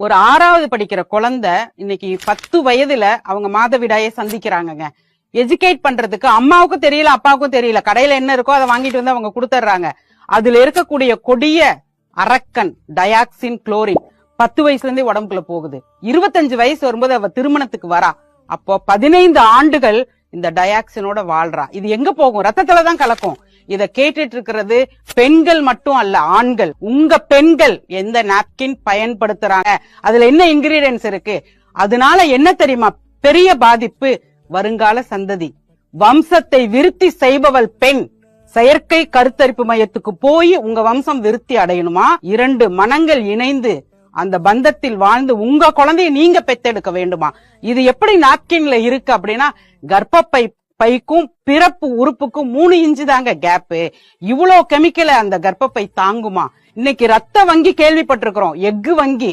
ஒரு 6வது படிக்கிற குழந்தை இன்னைக்கு 10 வயதுல அவங்க மாதவிடாயை சந்திக்கிறாங்க. எஜுகேட் பண்றதுக்கு அம்மாவுக்கும் தெரியல, அப்பாவுக்கும் தெரியல. கடையில என்ன இருக்கோ அதை வாங்கிட்டு வந்து அவங்க கொடுத்துட்றாங்க. அதுல இருக்கக்கூடிய கொடிய அரக்கன் டயாக்சின் குளோரின் 10 வயசுல இருந்தே உடம்புக்குள்ள போகுது. 25 வயசு வரும்போது அவ திருமணத்துக்கு வரா. அப்போ 15 ஆண்டுகள் இந்த டயாக்சினோட வாழ்றா. இது எங்க போகும்? ரத்தத்துலதான் கலக்கும். இத கேட்டுட்டு இருக்கிறது பெண்கள் மட்டும் அல்ல, ஆண்கள். உங்க பெண்கள் எந்த நாப்கின் பயன்படுத்துறாங்க, அதுல என்ன இன்கிரீடியன்ஸ் இருக்கு, அதனால என்ன தெரியுமா பெரிய பாதிப்பு? வருங்கால சந்ததி. வம்சத்தை விருத்தி செய்பவள் பெண். செயற்கை கருத்தரிப்பு மையத்துக்கு போய் உங்க வம்சம் விருத்தி அடையணுமா? 2 மனங்கள் இணைந்து அந்த பந்தத்தில் வாழ்ந்து உங்க குழந்தைய நீங்க பெத்தெடுக்க வேண்டுமா? இது எப்படி நாப்கின்ல இருக்கு அப்படின்னா, கர்ப்பப்பைக்கும் பிறப்பு உறுப்புக்கும் 3 இன்ச்சு தாங்க கேப். இவ்வளவு கெமிக்கலை அந்த கர்ப்பப்பை தாங்குமா? இன்னைக்கு ரத்த வங்கி கேள்விப்பட்டிருக்கிறோம், எஃகு வங்கி.